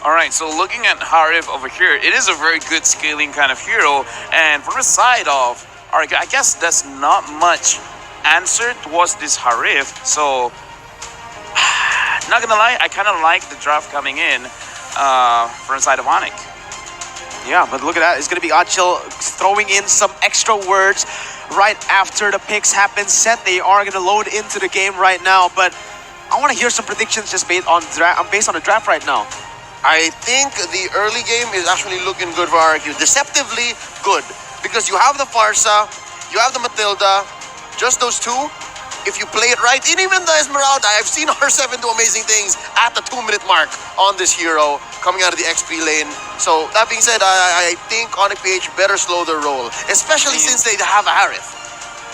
Alright, so looking at Harif over here, it is a very good scaling kind of hero. And from the side of Arc, I guess that's not much answer towards this Harif. So, not gonna lie, I kind of like the draft coming in from the side of Onic. Yeah, but look at that. It's going to be Achil throwing in some extra words right after the picks have been set. They are going to load into the game right now, but I want to hear some predictions just based on the draft right now. I think the early game is actually looking good for RQ. Deceptively good. Because you have the Farsa, you have the Matilda, just those two. If you play it right, and even the Esmeralda, I've seen R7 do amazing things at the 2-minute mark on this hero coming out of the XP lane. So that being said, I think Onic PH better slow their roll, especially since they have a Harith.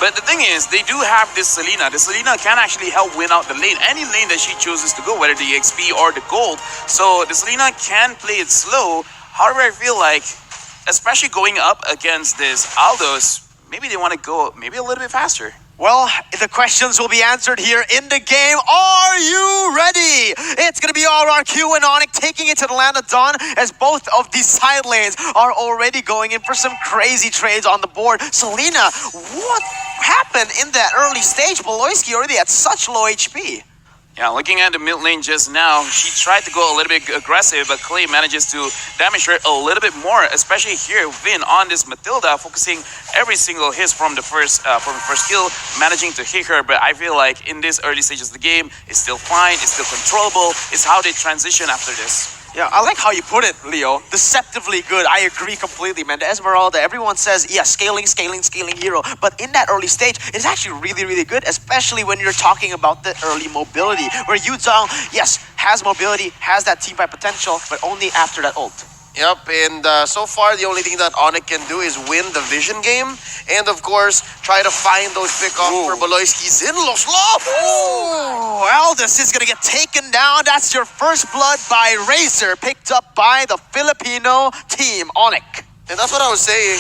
But the thing is, they do have this Selena. The Selena can actually help win out the lane. Any lane that she chooses to go, whether the XP or the gold. So the Selena can play it slow. However, I feel like, especially going up against this Aldos, maybe they want to go maybe a little bit faster. Well, the questions will be answered here in the game. Are you ready? It's going to be RRQ and Onic taking it to the land of Dawn as both of these side lanes are already going in for some crazy trades on the board. Selena, what happened in that early stage? Beloyski already at such low HP. Yeah, looking at the mid lane just now, she tried to go a little bit aggressive, but Clay manages to damage her a little bit more, especially here, Vin on this Matilda, focusing every single hit from the first kill, managing to hit her. But I feel like in this early stages of the game, it's still fine, it's still controllable. It's how they transition after this. Yeah, I like how you put it, Leo. Deceptively good. I agree completely, man. The Esmeralda, everyone says, yeah, scaling hero. But in that early stage, it's actually really, really good, especially when you're talking about the early mobility, where Yuzong, yes, has mobility, has that team fight potential, but only after that ult. Yep, and so far the only thing that Onic can do is win the vision game, and of course, try to find those pickoffs for Beloyski's in Los Lobos. Aldous is going to get taken down. That's your first blood by Razor, picked up by the Filipino team, Onic. And that's what I was saying.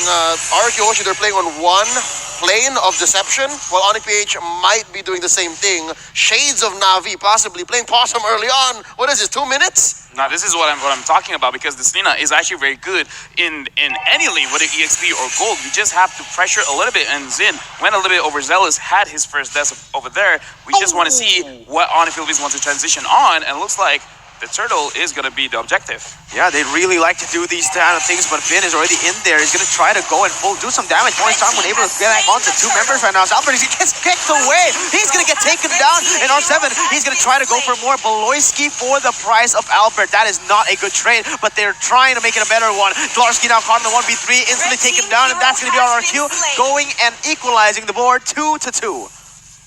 RQ Hoshi, they're playing on one plane of deception, while Onic PH might be doing the same thing. Shades of Navi, possibly playing Possum early on. What is this, 2 minutes? Now this is what I'm talking about, because the Selena is actually very good in any lane, whether EXP or gold. You just have to pressure a little bit, and Zin went a little bit overzealous, had his first death over there. We just want to see what Onic Philippines wants to transition on, and it looks like the turtle is going to be the objective. Yeah, they really like to do these kind of things, but Vin is already in there. He's going to try to go and do some damage. Only time when able to get back onto two members right now. So Albert, he gets kicked away. He's going to get taken down. And R7, he's going to try to go for more Beloyski for the price of Albert. That is not a good trade, but they're trying to make it a better one. Dlarski now caught in the 1v3, instantly taken down, and that's going to be RRQ going and equalizing the board 2-2.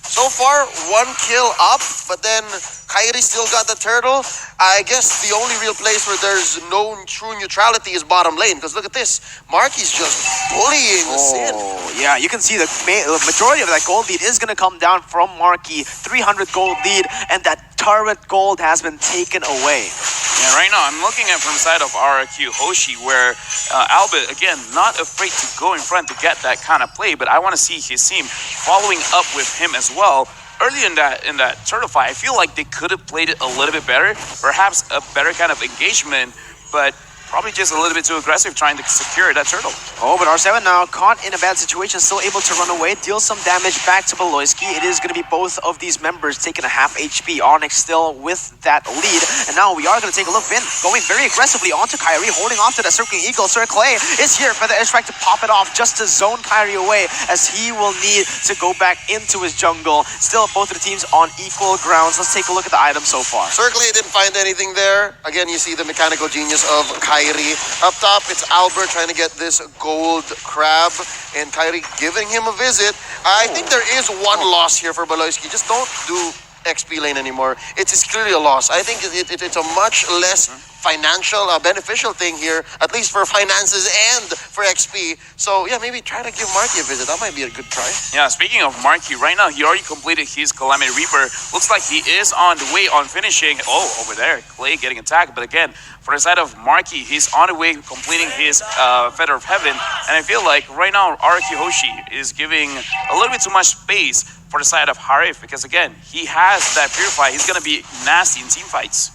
So far, 1 kill up, but then Kairi still got the turtle. I guess the only real place where there's no true neutrality is bottom lane, because look at this. Marky's just bullying Sin. Yeah, you can see the majority of that gold lead is going to come down from Marky. 300 gold lead, and that turret gold has been taken away. Yeah, right now I'm looking at from the side of RRQ Hoshi, where Albert, again, not afraid to go in front to get that kind of play, but I want to see his team following up with him as well. Early in that turtle fight, I feel like they could have played it a little bit better, perhaps a better kind of engagement, but probably just a little bit too aggressive trying to secure that turtle. Oh, but R7 now caught in a bad situation, still able to run away, deal some damage back to Beloyski. It is going to be both of these members taking a half HP. Onyx still with that lead, and now we are going to take a look. Vin going very aggressively onto Kairi, holding off to the Circling Eagle. Sir Clay is here for the airstrike to pop it off, just to zone Kairi away, as he will need to go back into his jungle. Still, both of the teams on equal grounds. Let's take a look at the items so far. Sir Clay didn't find anything there. Again, you see the mechanical genius of Kairi. Up top, it's Albert trying to get this gold crab, and Kairi giving him a visit. I think there is one loss here for Beloyski. Just don't do XP lane anymore. It's clearly a loss. I think it's a much less financial, beneficial thing here, at least for finances and for XP. So yeah, maybe try to give Marky a visit. That might be a good try. Yeah, speaking of Marky, right now he already completed his Calamity Reaper. Looks like he is on the way on finishing. Oh, over there, Clay getting attacked. But again, for the side of Marky, he's on the way completing his Feather of Heaven. And I feel like right now, Araki Hoshi is giving a little bit too much space for the side of Harif, because again, he has that Purify. He's going to be nasty in team fights.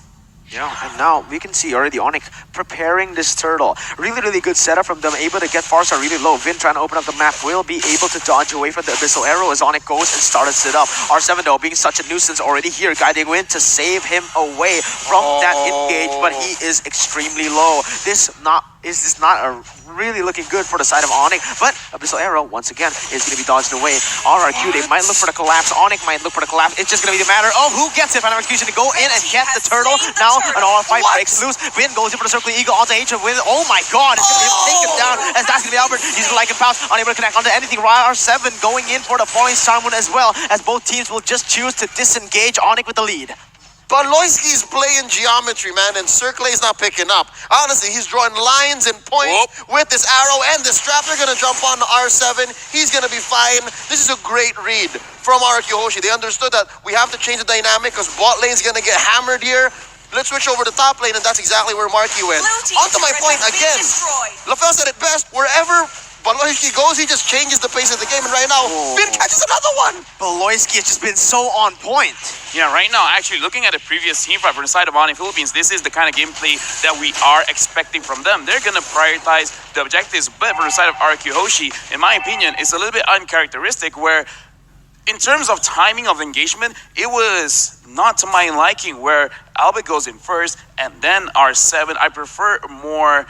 Yeah, and now we can see already Onic preparing this turtle. Really, really good setup from them. Able to get Farsa really low. Vin trying to open up the map. Will be able to dodge away from the Abyssal Arrow as Onic goes and starts it up. R7 though being such a nuisance already here. Guiding Wind to save him away from that engage, but he is extremely low. This is not a really looking good for the side of Onic, but Abyssal Arrow once again is going to be dodged away. RRQ, they might look for the collapse. Onic might look for the collapse. It's just going to be the matter of who gets it. Final execution to go in and get the turtle. Now an all fight breaks loose. Vin goes in for the circling eagle onto H of Win. Oh my god, it's going to be taken down as that's going to be Albert. He's going to like and pounce, unable to connect onto anything. R7 going in for the falling Sarmun as well, as both teams will just choose to disengage Onic with the lead. But Loiski's playing geometry, man, and Circlay's not picking up. Honestly, he's drawing lines and points with this arrow and this trap. They're going to jump on R7. He's going to be fine. This is a great read from RQ Hoshi. They understood that we have to change the dynamic because bot lane's going to get hammered here. Let's switch over to top lane, and that's exactly where Marky went. On to my point again. LaFell said it best. Wherever Baloyski goes, he just changes the pace of the game, and right now, Vin catches another one. Baloyski has just been so on point. Yeah, right now, actually, looking at the previous team fight from the side of Onic Philippines, this is the kind of gameplay that we are expecting from them. They're going to prioritize the objectives, but from the side of RQ Hoshi, in my opinion, it's a little bit uncharacteristic where, in terms of timing of engagement, it was not to my liking, where Albert goes in first and then R7. I prefer more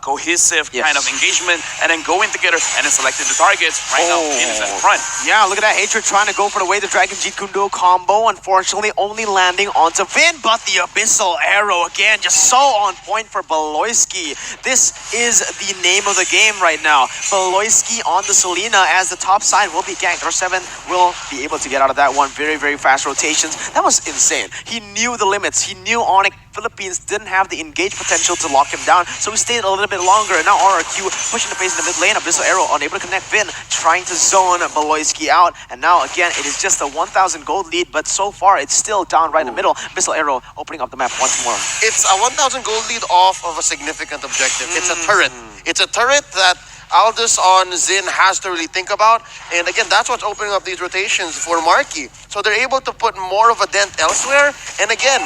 cohesive kind of engagement and then going together and then selecting the targets. Right now, Vin is at front. Yeah, look at that. Hatred trying to go for the way the Dragon Jeet Kundo combo. Unfortunately, only landing onto Vin, but the Abyssal Arrow again, just so on point for Baloyski. This is the name of the game right now. Baloyski on the Selena as the top side will be ganked. R7 will be able to get out of that one. Very, very fast rotations. That was insane. He knew the limits. He knew Onic Philippines didn't have the engage potential to lock him down, so he stayed a little bit longer. And now RRQ pushing the pace in the mid lane. Abyssal Arrow unable to connect. Vin trying to zone Baloyski out. And now again, it is just a 1,000 gold lead, but so far it's still down right in the middle. Abyssal Arrow opening up the map once more. It's a 1,000 gold lead off of a significant objective. It's a turret. It's a turret that Aldous on Zin has to really think about. And again, that's what's opening up these rotations for Marky. So they're able to put more of a dent elsewhere. And again,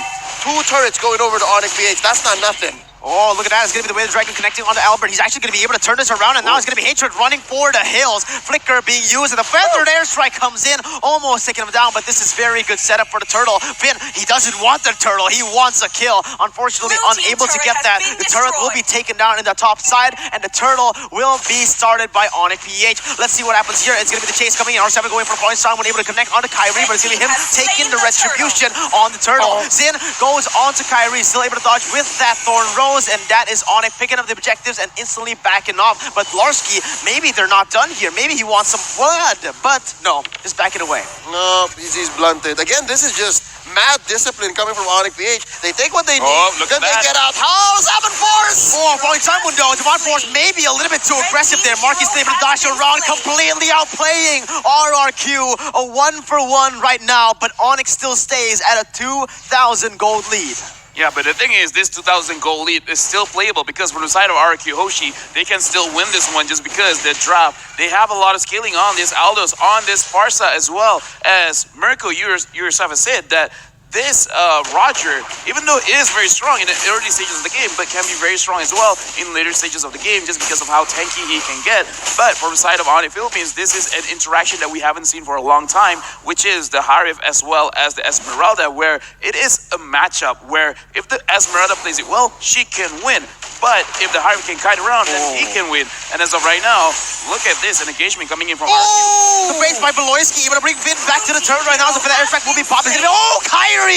2 turrets going over to Onic PH. That's not nothing. Oh, look at that. It's going to be the way the Dragon connecting onto Albert. He's actually going to be able to turn this around, and now it's going to be Hatred running for the hills. Flicker being used, and the feathered airstrike comes in, almost taking him down, but this is very good setup for the turtle. Vin, he doesn't want the turtle. He wants a kill. Unfortunately, unable to get that. The turret will be taken down in the top side, and the turtle will be started by Onic PH. Let's see what happens here. It's going to be the chase coming in. R7 going for point time, unable to connect onto Kyrie, but it's going to be him taking the retribution on the turtle. Zin goes onto Kyrie, still able to dodge with that Thorn Rose. And that is Onic picking up the objectives and instantly backing off. But Larsky, maybe they're not done here. Maybe he wants some blood, but no, just backing away. No, he's blunted. Again, this is just mad discipline coming from Onic PH. They take what they need, then they get out. Oh, Seven Force! Oh, falling time window. Devon Force maybe a little bit too aggressive there. Marky's able to dash around, completely outplaying RRQ. A 1-for-1 right now, but Onic still stays at a 2,000 gold lead. Yeah, but the thing is, this 2,000 goal lead is still playable because from the side of RQ Hoshi, they can still win this one just because the drop, they have a lot of scaling on this Aldos, on this Farsa as well. As Mirko, you yourself have said that this Roger, even though it is very strong in the early stages of the game, but can be very strong as well in later stages of the game just because of how tanky he can get. But from the side of Onic Philippines, this is an interaction that we haven't seen for a long time, which is the Harif as well as the Esmeralda, where it is a matchup where if the Esmeralda plays it well, she can win. But if the Harif can kite around, then he can win. And as of right now, look at this, an engagement coming in from The base by Baloyski, able to bring Vin back to the turret right now, so for the airstrike will be popping. Oh, Kyrie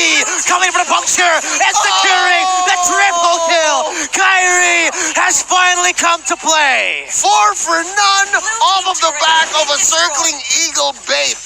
coming for the puncture and securing the triple kill. Kyrie has finally come to play. 4 for none off of the back of a circling eagle bait.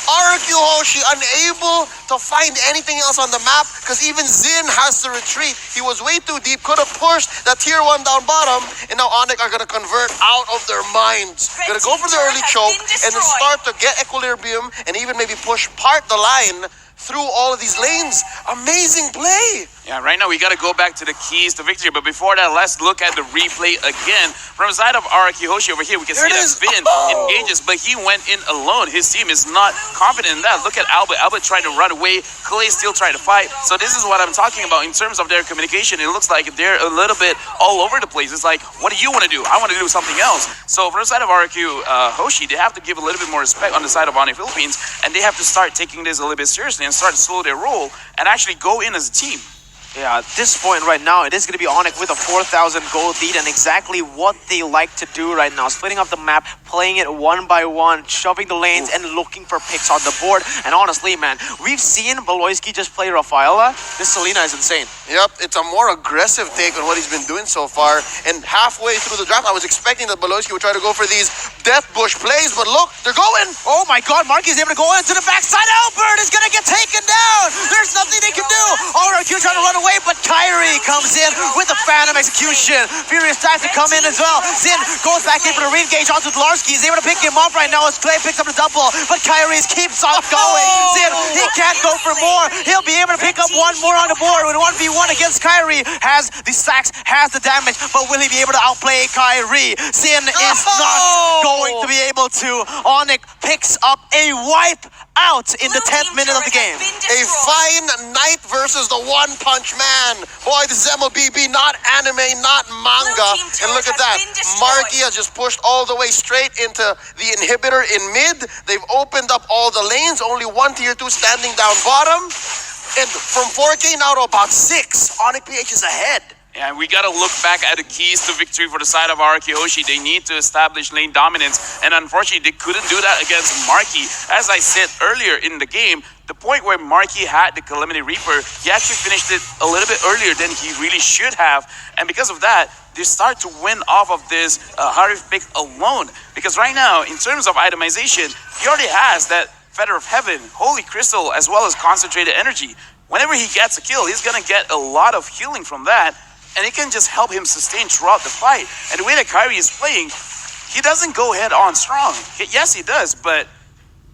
RQ Hoshi unable to find anything else on the map because even Zin has to retreat. He was way too deep, could have pushed that tier 1 down bottom, and now Onic are going to convert out of their minds. Going to go for the early choke and then start to get equilibrium and even maybe push part the line through all of these lanes. Amazing play. Yeah, right now we got to go back to the keys to victory. But before that, let's look at the replay again. From the side of Araki Hoshi over here, we can see that Finn engages, but he went in alone. His team is not confident in that. Look at Albert. Albert tried to run away. Clay still tried to fight. So this is what I'm talking about in terms of their communication. It looks like they're a little bit all over the place. It's like, what do you want to do? I want to do something else. So from the side of Araki Hoshi, they have to give a little bit more respect on the side of Onic Philippines, and they have to start taking this a little bit seriously and start to slow their roll and actually go in as a team. Yeah, at this point right now, it is going to be Onic with a 4,000 gold lead, and exactly what they like to do right now. Splitting up the map, playing it one by one, shoving the lanes, and looking for picks on the board. And honestly, man, we've seen Beloyski just play Rafaela. This Selena is insane. Yep, it's a more aggressive take on what he's been doing so far. And halfway through the draft, I was expecting that Beloyski would try to go for these death bush plays, but look, they're going. Oh my god, Marky's able to go into the backside. Albert is going to get taken down. There's nothing they can do. RQ trying to run away, but Kyrie comes in with a phantom execution. Furious tries to come in as well. Zin goes back in for the re-engage onto Dlarski. He's able to pick him up right now as Clay picks up the double, but Kyrie keeps on going. Zin, he can't go for more. He'll be able to pick up one more on the board with 1v1 against Kyrie. Has the stacks, has the damage, but will he be able to outplay Kyrie? Zin is not going to be able to. Onic picks up a wipe out in the 10th minute of the game. A fine Knight versus the one-punch man. Boy, this is Mlbb, not anime, not manga. And look at that. Marky has just pushed all the way straight into the inhibitor in mid. They've opened up all the lanes. Only one tier 2 standing down bottom. And from 4K now to about 6, Onic PH is ahead. And we got to look back at the keys to victory for the side of Araki Hoshi. They need to establish lane dominance, and unfortunately, they couldn't do that against Marky. As I said earlier in the game, the point where Marky had the Calamity Reaper, he actually finished it a little bit earlier than he really should have, and because of that, they start to win off of this Harif pick alone. Because right now, in terms of itemization, he already has that Feather of Heaven, Holy Crystal, as well as Concentrated Energy. Whenever he gets a kill, he's going to get a lot of healing from that, and it can just help him sustain throughout the fight. And the way that Kyrie is playing, he doesn't go head on strong. Yes, he does, but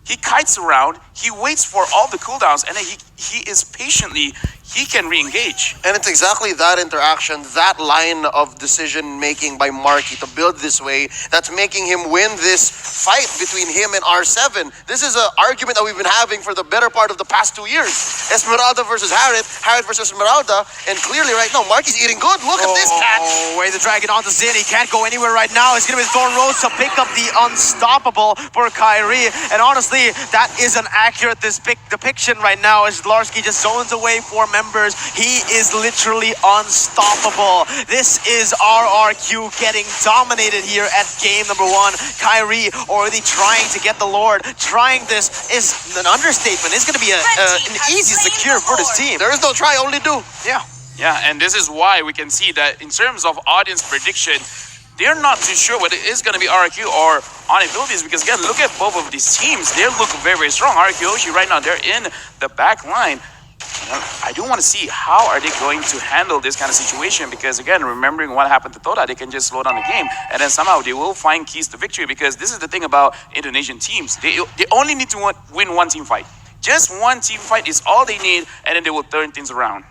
he kites around, he waits for all the cooldowns, and then he is patiently, he can re-engage. And it's exactly that interaction, that line of decision-making by Marky to build this way that's making him win this fight between him and R7. This is an argument that we've been having for the better part of the past 2 years. Esmeralda versus Harith, Harith versus Esmeralda, and clearly right now, Marky's eating good. Look at this catch. Oh, way the dragon onto Zin. He can't go anywhere right now. He's going to be Thorn Rose to pick up the unstoppable for Kyrie. And honestly, that is an accurate depiction right now as Dlarski just zones away 4 members. He is literally unstoppable. This is RRQ getting dominated here at game number 1. Kyrie already trying to get the Lord. Trying this is an understatement. It's going to be an easy secure for this team. There is no try, only do. Yeah. Yeah, and this is why we can see that in terms of audience prediction, they're not too sure whether it is going to be RQ or Onic Philippines, because again, look at both of these teams. They look very, very strong. RQ Hoshi right now, they're in the back line. I do want to see how are they going to handle this kind of situation, because again, remembering what happened to Toda, they can just slow down the game and then somehow they will find keys to victory, because this is the thing about Indonesian teams. They only need to win one team fight. Just one team fight is all they need, and then they will turn things around.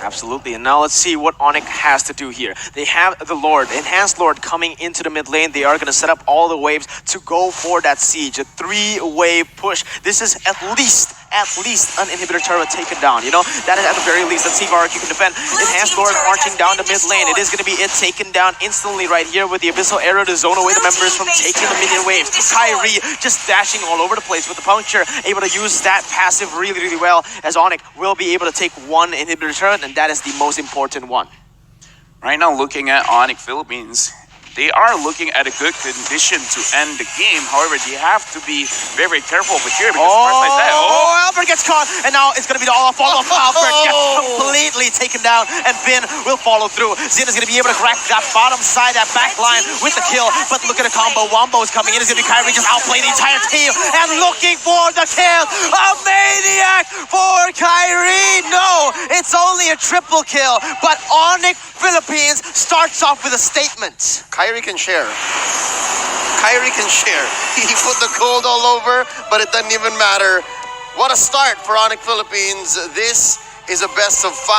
Absolutely. And now let's see what Onic has to do here. They have the Lord, Enhanced Lord, coming into the mid lane. They are going to set up all the waves to go for that siege. A 3-wave push. This is at least an inhibitor turret taken down. You know, that is at the very least. Let's see if RQ can defend. Enhanced Lord marching down the mid lane. It is going to be it taken down instantly right here with the Abyssal Arrow to zone away the members from taking the minion waves. Kyrie just dashing all over the place with the puncture, able to use that passive really, really well, as Onic will be able to take one inhibitor turret, and that is the most important one. Right now, looking at Onic Philippines, they are looking at a good condition to end the game. However, they have to be very, very careful over here, because first like that. Albert gets caught, and now it's going to be the all-follow. Albert gets completely taken down, and Finn will follow through. Zin is going to be able to crack that bottom side, that back line with the kill, but look at the combo. Wombo is coming in. It's going to be Kyrie just outplaying the entire team and looking for the kill. A maniac for Kyrie. No, it's only a triple kill, but Onic Philippines starts off with a statement. Kyrie can share. Kyrie can share. He put the gold all over, but it doesn't even matter. What a start for Onic Philippines. This is a best of 5.